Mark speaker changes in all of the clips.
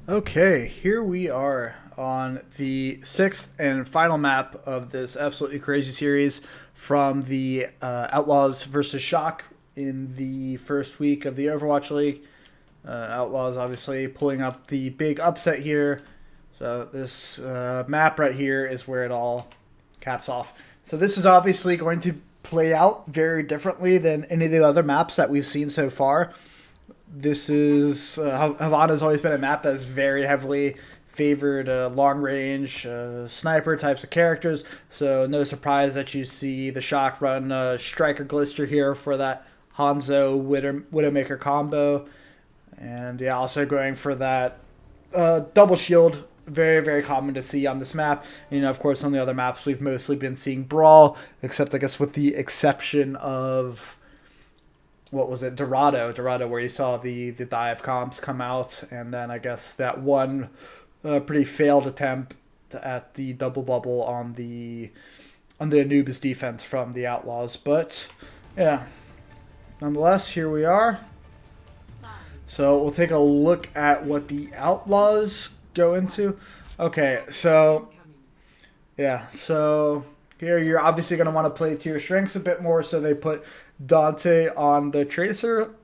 Speaker 1: Okay, here we are on the sixth and final map of this absolutely crazy series from the Outlaws versus Shock in the first week of the Overwatch League. Outlaws obviously pulling up the big upset here. So this map right here is where it all caps off. So this is obviously going to play out very differently than any of the other maps that we've seen so far. This is Havana's always been a map that is very heavily favored long range sniper types of characters. So no surprise that you see the Shock run Striker Glister here for that Hanzo Widowmaker combo, and yeah, also going for that double shield. Very, very common to see on this map. And, of course, on the other maps, we've mostly been seeing Brawl, except, I guess, with the exception of what was it, Dorado, where you saw the dive comps come out, and then I guess that one pretty failed attempt at the double bubble on the Anubis defense from the Outlaws. But yeah, nonetheless, here we are. So we'll take a look at what the Outlaws go into. Okay, so yeah, so here you're obviously going to want to play to your strengths a bit more, so they put Dante on the Tracer,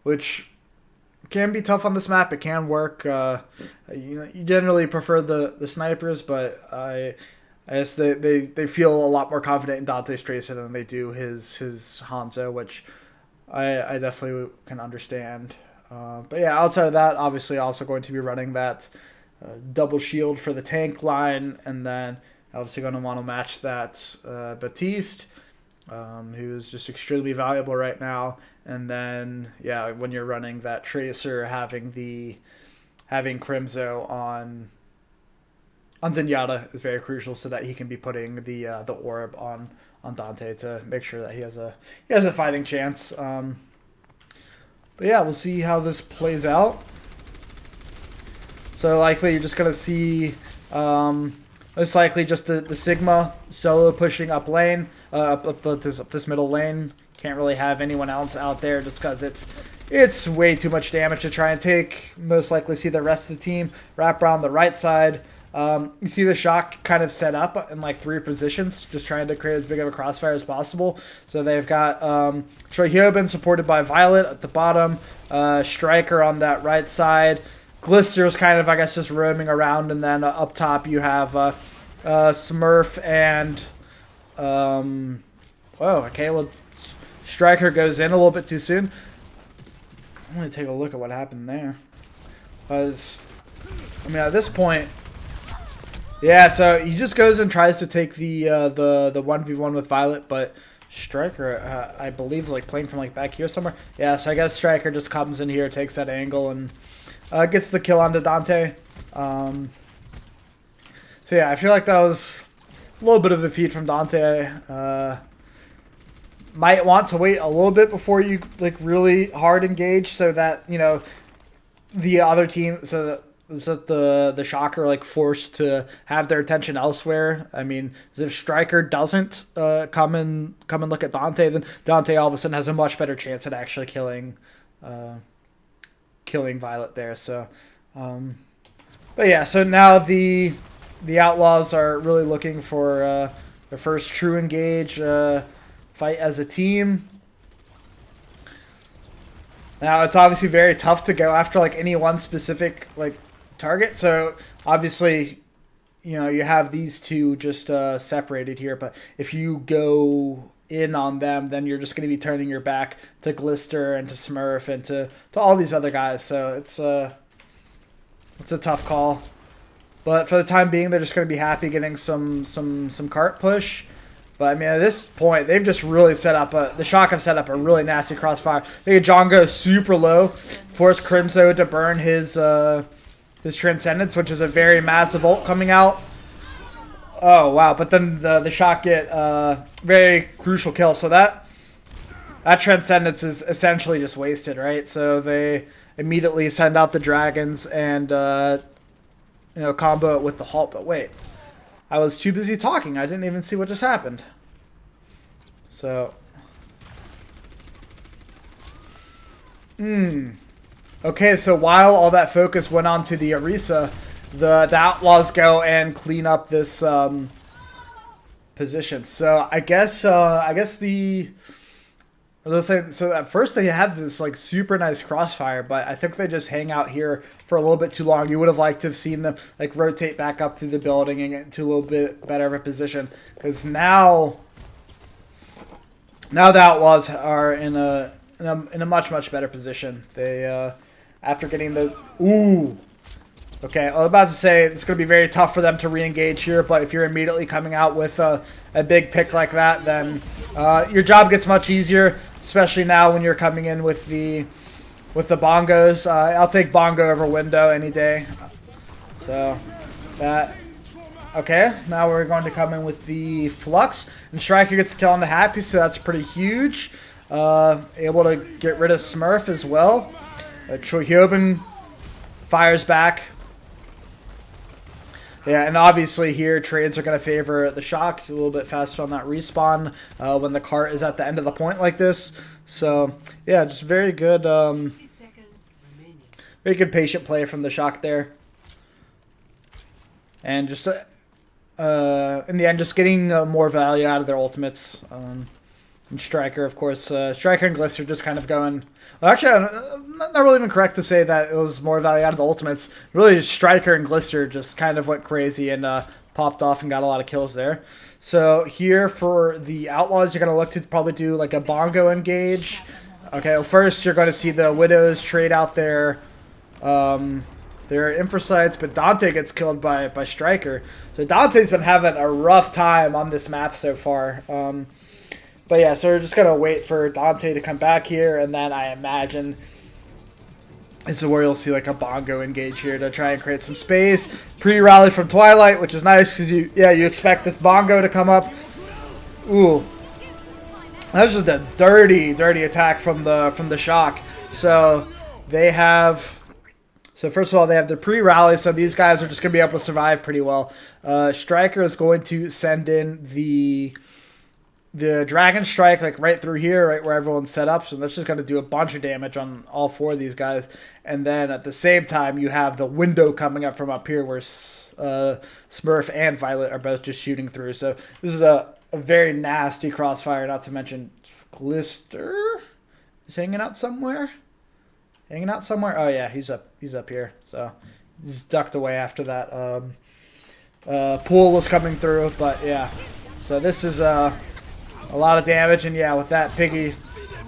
Speaker 1: which can be tough on this map. It can work. You generally prefer the snipers, but I guess they feel a lot more confident in Dante's Tracer than they do his Hanzo, which I definitely can understand. But yeah, outside of that, obviously also going to be running that double shield for the tank line, and then obviously going to want to match that Baptiste, who's just extremely valuable right now. And then yeah, when you're running that Tracer, having Crimzo on Zenyatta is very crucial, so that he can be putting the orb on Dante to make sure that he has a fighting chance. But yeah, we'll see how this plays out. So likely you're just going to see most likely just the Sigma solo pushing up lane, up this middle lane. Can't really have anyone else out there just because it's way too much damage to try and take. Most likely see the rest of the team wrap around the right side. You see the Shock kind of set up in like 3 positions, just trying to create as big of a crossfire as possible. So they've got Troyobin supported by Violet at the bottom, Striker on that right side. Glister's kind of, I guess, just roaming around, and then up top you have Smurf and okay, well, Striker goes in a little bit too soon. I'm gonna take a look at what happened there, because I mean at this point. Yeah, so he just goes and tries to take the 1v1 with Violet, but Striker, I believe, like playing from like back here somewhere. Yeah, so I guess Striker just comes in here, takes that angle, and gets the kill onto Dante. So yeah, I feel like that was a little bit of a feat from Dante. Might want to wait a little bit before you like really hard engage, so that the other team, so that the Shock are like forced to have their attention elsewhere. I mean, if Striker doesn't come and look at Dante, then Dante all of a sudden has a much better chance at actually killing Violet there. So, but yeah, so now the Outlaws are really looking for their first true engage fight as a team. Now it's obviously very tough to go after like any one specific like target. So obviously, you have these two just separated here. But if you go in on them, then you're just going to be turning your back to Glister and to Smurf and to all these other guys. So it's a tough call. But for the time being, they're just going to be happy getting some cart push. But I mean, at this point, they've just really set up the Shock have set up a really nasty crossfire. They get John go super low, force Crimzo to burn his Transcendence, which is a very massive ult coming out. Oh wow! But then the Shock get very crucial kill. So that Transcendence is essentially just wasted, right? So they immediately send out the dragons and combo it with the halt. But wait. I was too busy talking. I didn't even see what just happened. So, Okay, so while all that focus went on to the Orisa, the Outlaws go and clean up this position. So I guess the let's say, so at first they have this like super nice crossfire, but I think they just hang out here for a little bit too long. You would have liked to have seen them like rotate back up through the building and get into a little bit better of a position, because now the Outlaws are in a much better position. They after getting the okay, I was about to say it's going to be very tough for them to re-engage here, but if you're immediately coming out with a big pick like that, then your job gets much easier, especially now when you're coming in with the bongos. I'll take bongo over window any day. So that. Okay, now we're going to come in with the Flux, and Striker gets the kill on the Happy, so that's pretty huge. Able to get rid of Smurf as well. Hyobin fires back. Yeah, and obviously here trades are going to favor the Shock a little bit faster on that respawn when the cart is at the end of the point like this. So yeah, just very good patient play from the Shock there. And just in the end, just getting more value out of their ultimates. And Striker, of course, Striker and Glister just kind of going. Well, actually, not really even correct to say that it was more value out of the ultimates. Really, just Striker and Glister just kind of went crazy and popped off and got a lot of kills there. So here for the Outlaws, you're going to look to probably do like a bongo engage. Okay, well, first you're going to see the Widows trade out their infrasites, but Dante gets killed by Striker. So Dante's been having a rough time on this map so far. But yeah, so we're just going to wait for Dante to come back here, and then I imagine this is where you'll see like a bongo engage here to try and create some space. Pre-rally from Twilight, which is nice because you expect this bongo to come up. Ooh. That's just a dirty attack from the Shock. So they have... So first of all, they have the pre-rally, so these guys are just going to be able to survive pretty well. Striker is going to send in the Dragon Strike like right through here, right where everyone's set up. So that's just going to do a bunch of damage on all four of these guys. And then at the same time, you have the window coming up from up here where Smurf and Violet are both just shooting through. So this is a very nasty crossfire, not to mention Glister is hanging out somewhere. Oh yeah, he's up here. So he's ducked away after that pool was coming through. But yeah, so this is a lot of damage, and yeah, with that Piggy,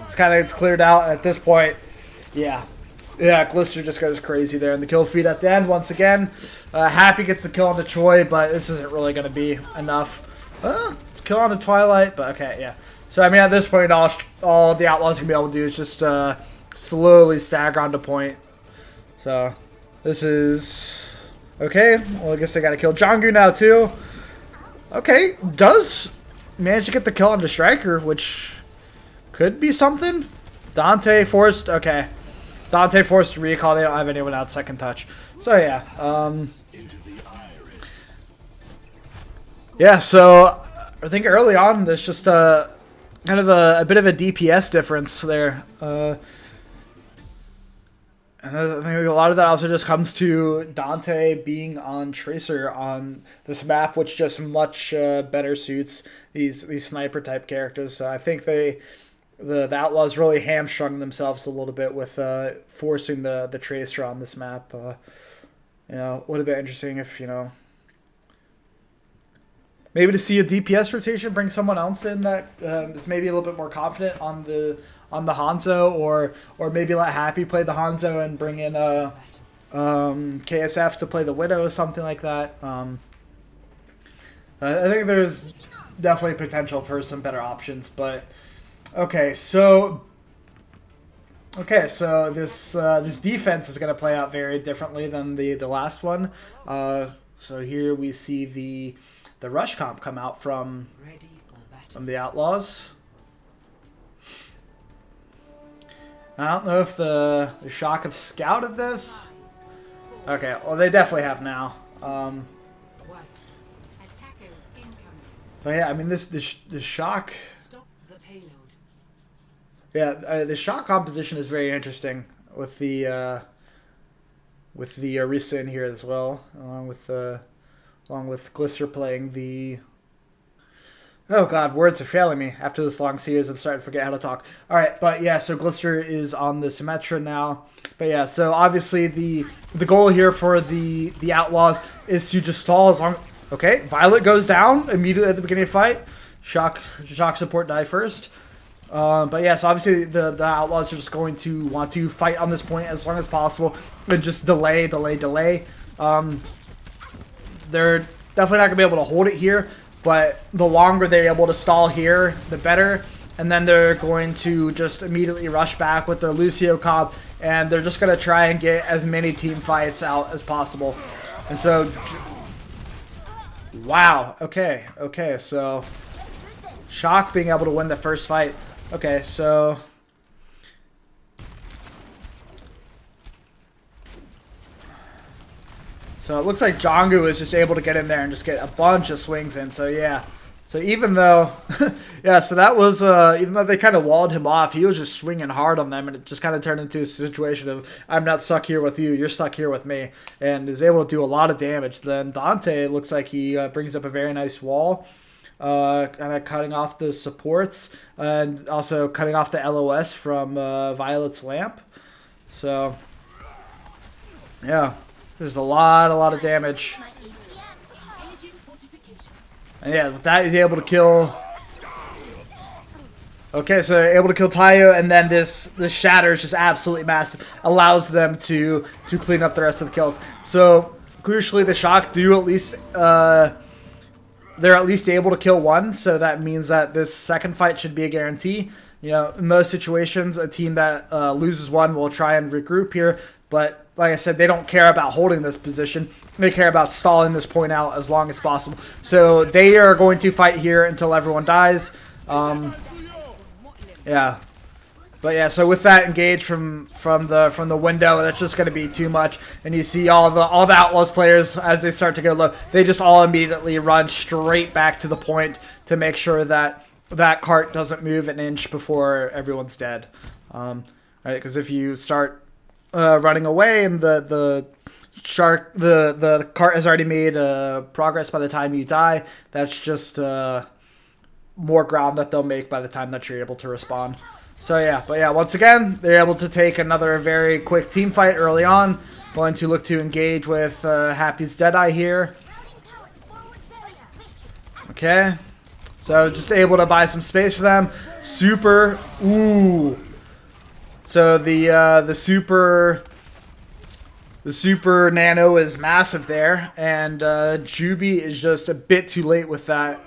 Speaker 1: it's cleared out. And at this point, yeah, Glister just goes crazy there, and the kill feed at the end once again. Happy gets the kill on the Choi, but this isn't really going to be enough. Kill on the Twilight, but okay, yeah. So I mean, at this point, all the Outlaws can be able to do is just slowly stagger onto point. So this is okay. Well, I guess they got to kill Jongu now too. Okay, does manage to get the kill on the Striker, which could be something. Dante forced to recall. They don't have anyone out second touch. So yeah, yeah. So I think early on there's just kind of a bit of a DPS difference there. And I think a lot of that also just comes to Dante being on Tracer on this map, which just much better suits these sniper type characters. So I think the Outlaws really hamstrung themselves a little bit with forcing the Tracer on this map. Would have been interesting if maybe to see a DPS rotation, bring someone else in that is maybe a little bit more confident on the Hanzo, or maybe let Happy play the Hanzo and bring in KSF to play the Widow or something like that. I think there's definitely potential for some better options, but okay, so this defense is going to play out very differently than the last one. So here we see the rush comp come out from the Outlaws. I don't know if the Shock have scouted this. Okay, well they definitely have now. But yeah, I mean the Shock. Yeah, the Shock composition is very interesting with the Orisa in here as well, along with Glister playing the. Oh god, words are failing me. After this long series, I'm starting to forget how to talk. All right, but yeah, so Glister is on the Symmetra now. But yeah, so obviously the goal here for the Outlaws is to just stall as long. Okay, Violet goes down immediately at the beginning of the fight. Shock support die first. But yeah, so obviously the Outlaws are just going to want to fight on this point as long as possible and just delay. They're definitely not going to be able to hold it here, but the longer they're able to stall here, the better. And then they're going to just immediately rush back with their Lucio comp, and they're just going to try and get as many team fights out as possible. And so, wow, okay, so Shock being able to win the first fight. Okay, so it looks like Jongu is just able to get in there and just get a bunch of swings in. So yeah, so even though, yeah, so that was even though they kind of walled him off, he was just swinging hard on them, and it just kind of turned into a situation of I'm not stuck here with you, you're stuck here with me, and is able to do a lot of damage. Then Dante looks like he brings up a very nice wall. Kind of cutting off the supports and also cutting off the LOS from Violet's lamp. So yeah, there's a lot of damage. And yeah, with that he's able to kill. Okay, so able to kill Tayo, and then this shatter is just absolutely massive. Allows them to clean up the rest of the kills. So crucially, the Shock do at least they're at least able to kill one, so that means that this second fight should be a guarantee. You know, in most situations, a team that loses one will try and regroup here, but like I said, they don't care about holding this position. They care about stalling this point out as long as possible. So they are going to fight here until everyone dies. Yeah. But yeah, so with that engage from the window, that's just going to be too much. And you see all the Outlaws players, as they start to go low, they just all immediately run straight back to the point to make sure that that cart doesn't move an inch before everyone's dead. Right? Because if you start running away and the cart has already made progress by the time you die, that's just more ground that they'll make by the time that you're able to respond. So yeah, but yeah, once again, they're able to take another very quick team fight early on. Going to look to engage with Happy's Deadeye here. Okay, so just able to buy some space for them. Super, ooh. So the super nano is massive there, and Juby is just a bit too late with that.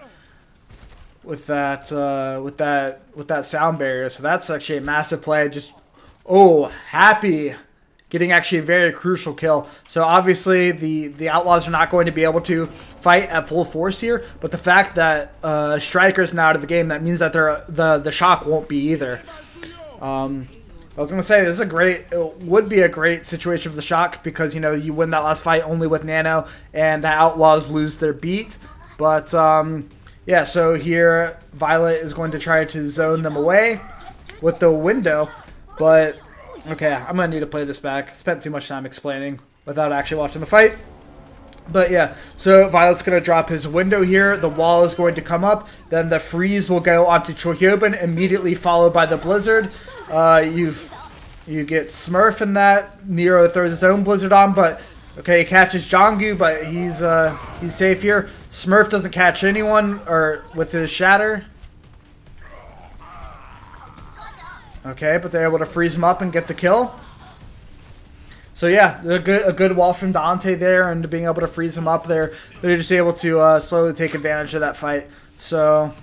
Speaker 1: With that sound barrier. So that's actually a massive play. Just, oh, Happy getting actually a very crucial kill. So obviously the Outlaws are not going to be able to fight at full force here, but the fact that Striker's now out of the game, that means that the Shock won't be either. I was going to say, it would be a great situation for the Shock because, you know, you win that last fight only with Nano and the Outlaws lose their beat. But, yeah, so here Violet is going to try to zone them away with the window, but okay, I'm going to need to play this back. Spent too much time explaining without actually watching the fight. But yeah, so Violet's going to drop his window here. The wall is going to come up. Then the freeze will go onto Chohyobin, immediately followed by the blizzard. You get Smurf in that. Nero throws his own blizzard on, but okay, he catches Jongu, but he's safe here. Smurf doesn't catch anyone or with his shatter. Okay, but they're able to freeze him up and get the kill. So yeah, a good wall from Dante there, and being able to freeze him up there, they're just able to slowly take advantage of that fight. So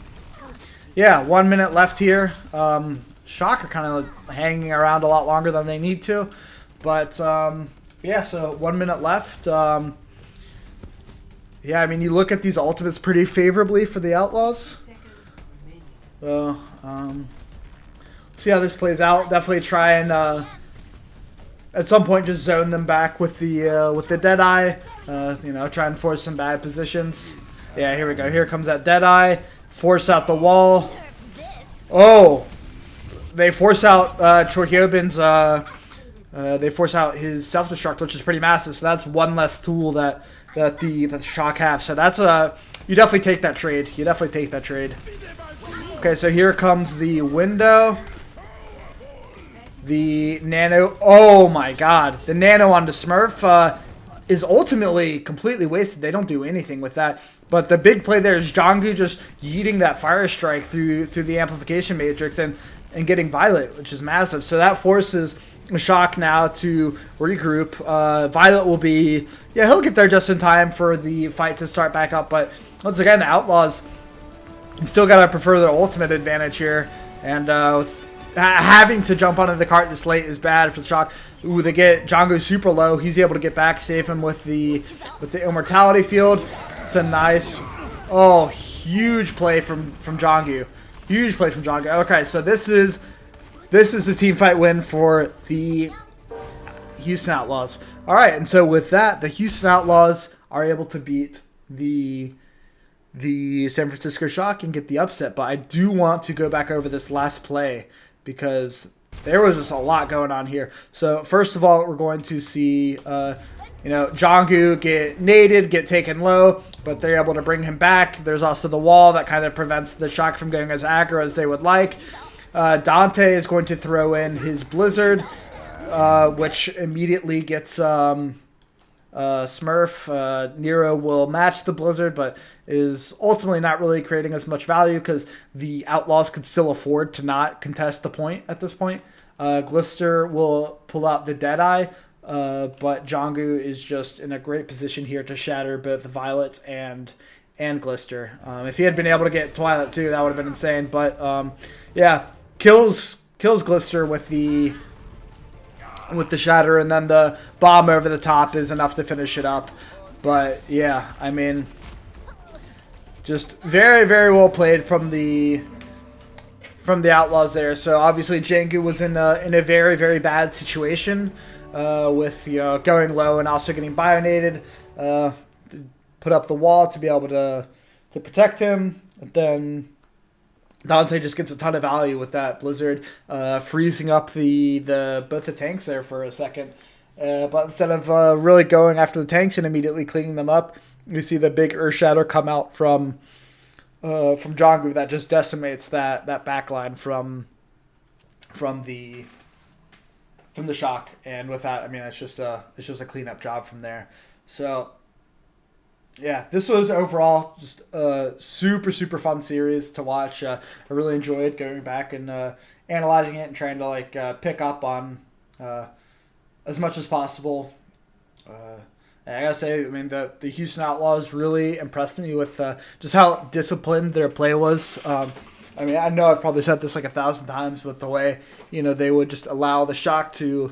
Speaker 1: yeah, 1 minute left here. Shock are kind of hanging around a lot longer than they need to, but yeah, so 1 minute left. Yeah, I mean, you look at these ultimates pretty favorably for the Outlaws. So, see how this plays out. Definitely try and at some point just zone them back with the Deadeye. You know, try and force some bad positions. Yeah, here we go. Here comes that Deadeye. Force out the wall. Oh, they force out Chohyobin's they force out his self-destruct, which is pretty massive. So that's one less tool that the Shock have. So that's you definitely take that trade. You definitely take that trade. Okay, so here comes the window. The nano. Oh my god. The nano on the Smurf is ultimately completely wasted. They don't do anything with that. But the big play there is Jonggu just yeeting that fire strike through the amplification matrix and getting Violet, which is massive. So that forces Shock now to regroup. Violet will be, yeah, he'll get there just in time for the fight to start back up. But once again, the Outlaws still got to prefer their ultimate advantage here. And with having to jump onto the cart this late is bad for the Shock. Ooh, they get Jonggu super low. He's able to get back, save him with the immortality field. It's a nice, oh, huge play from Jonggu. Huge play from Jonggu. Okay, so this is the team fight win for the Houston Outlaws. All right, and so with that, the Houston Outlaws are able to beat the San Francisco Shock and get the upset. But I do want to go back over this last play because there was just a lot going on here. So first of all, we're going to see Jonggu get naded, get taken low, but they're able to bring him back. There's also the wall that kind of prevents the Shock from going as aggro as they would like. Dante is going to throw in his Blizzard, which immediately gets Smurf. Nero will match the Blizzard, but is ultimately not really creating as much value because the Outlaws could still afford to not contest the point at this point. Glister will pull out the Deadeye, but Jonggu is just in a great position here to shatter both Violet and Glister. If he had been able to get Twilight too, that would have been insane. But yeah, kills Glister with the shatter, and then the bomb over the top is enough to finish it up. But yeah, I mean, just very, very well played from the Outlaws there. So obviously Jonggu was in a very, very bad situation with going low and also getting bionated. Put up the wall to be able to protect him. And then Dante just gets a ton of value with that Blizzard, freezing up both the tanks there for a second. But instead of really going after the tanks and immediately cleaning them up, you see the big Earth Shatter come out from Jonggu that just decimates that backline from the Shock. And with that, I mean, it's just a cleanup job from there. So yeah, this was overall just a super, super fun series to watch. I really enjoyed going back and analyzing it and trying to pick up on as much as possible. I gotta say, I mean, the Houston Outlaws really impressed me with just how disciplined their play was. I mean, I know I've probably said this 1,000 times, but the way they would just allow the Shock to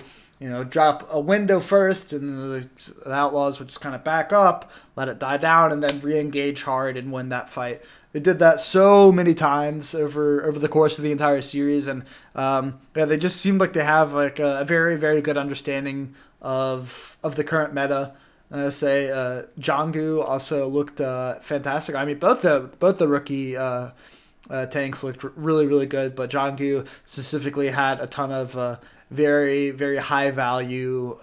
Speaker 1: drop a window first, and the Outlaws would just kind of back up, let it die down, and then re-engage hard and win that fight. They did that so many times over the course of the entire series, and they just seemed like they have a very, very good understanding of the current meta. And I say Jonggu also looked fantastic. I mean, both the rookie tanks looked really, really good, but Jonggu specifically had a ton of very, very high value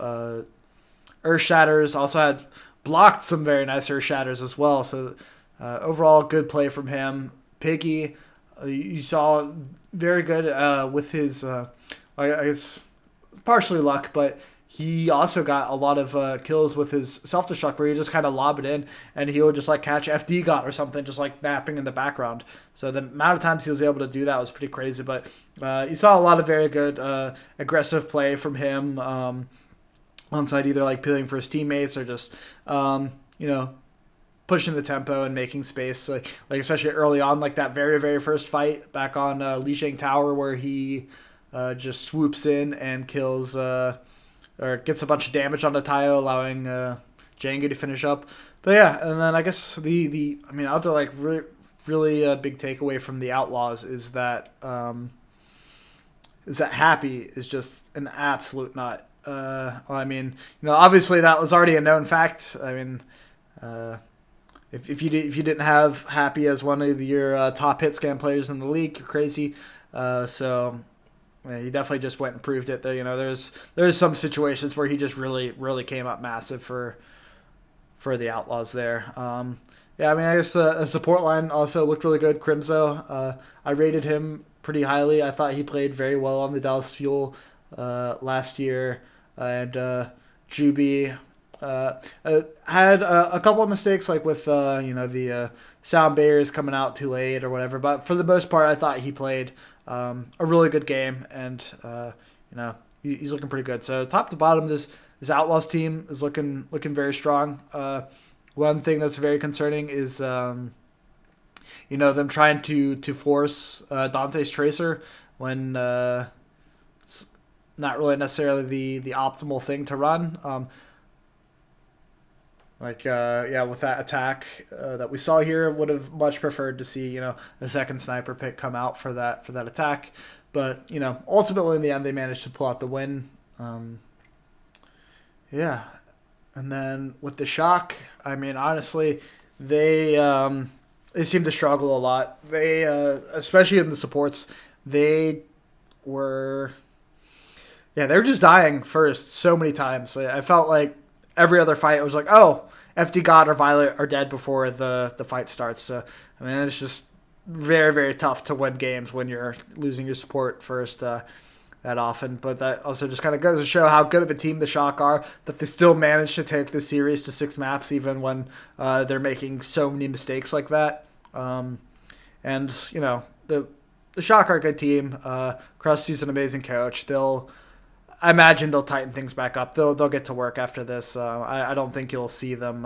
Speaker 1: Earth Shatters. Also had blocked some very nice Earth Shatters as well. So overall, good play from him. Piggy, you saw very good with his, I guess, partially luck, but he also got a lot of kills with his self-destruct where he just kind of lob it in and he would just catch FD got or something, just napping in the background. So the amount of times he was able to do that was pretty crazy. But you saw a lot of very good aggressive play from him on side, either peeling for his teammates or just pushing the tempo and making space. Like especially early on, that very, very first fight back on Lijiang Tower where he just swoops in and kills. Or gets a bunch of damage on the Taio, allowing Jonggu to finish up. But yeah, and then I guess the other really big takeaway from the Outlaws is that Happy is just an absolute nut. Obviously that was already a known fact. I mean, if you didn't have Happy as one of your top hit scan players in the league, you're crazy. So he definitely just went and proved it. There, there's some situations where he just really came up massive for the Outlaws there. Yeah, I mean, I guess the support line also looked really good. Crimzo, I rated him pretty highly. I thought he played very well on the Dallas Fuel last year, and Juby had a couple of mistakes, like with the sound barriers coming out too late or whatever. But for the most part, I thought he played a really good game, and he's looking pretty good. So top to bottom, this Outlaws team is looking very strong. One thing that's very concerning is them trying to force Dante's Tracer when it's not really necessarily the optimal thing to run. With that attack that we saw here, would have much preferred to see a second sniper pick come out for that attack, but ultimately in the end they managed to pull out the win. And then with the Shock, I mean, honestly, they seem to struggle a lot. They especially in the supports, they were just dying first so many times. I felt like every other fight, it was like, oh, FD God or Violet are dead before the fight starts. So, I mean, it's just very, very tough to win games when you're losing your support first that often. But that also just kind of goes to show how good of a team the Shock are, that they still manage to take the series to 6 maps even when they're making so many mistakes like that. The Shock are a good team. Krusty's an amazing coach. I imagine they'll tighten things back up. They'll get to work after this. I don't think you'll see them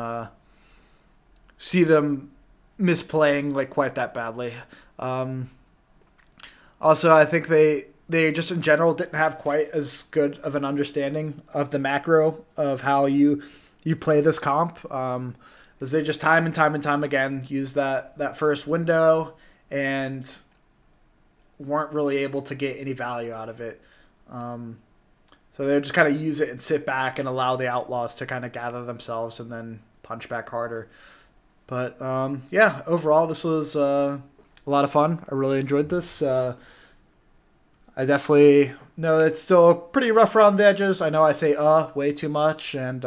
Speaker 1: misplaying like quite that badly. Also, I think they just in general didn't have quite as good of an understanding of the macro of how you play this comp. Because they just time and time again use that first window and weren't really able to get any value out of it. So they just kind of use it and sit back and allow the Outlaws to kind of gather themselves and then punch back harder. But overall, this was a lot of fun. I really enjoyed this. I definitely know it's still pretty rough around the edges. I know I say way too much, and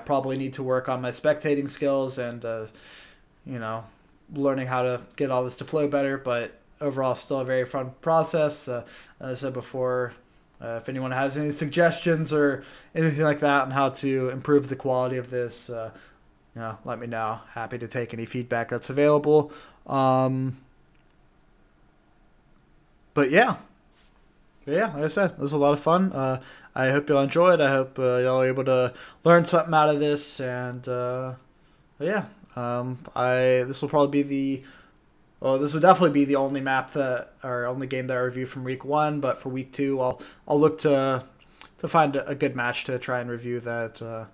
Speaker 1: probably need to work on my spectating skills and learning how to get all this to flow better. But overall, still a very fun process. As I said before, if anyone has any suggestions or anything like that on how to improve the quality of this, let me know. Happy to take any feedback that's available. Like I said, it was a lot of fun. I hope y'all enjoyed. I hope y'all are able to learn something out of this. And this will probably be this would definitely be the only only game that I review from week 1. But for week 2, I'll look to find a good match to try and review that.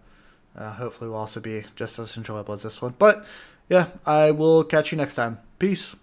Speaker 1: Hopefully will also be just as enjoyable as this one. But yeah, I will catch you next time. Peace.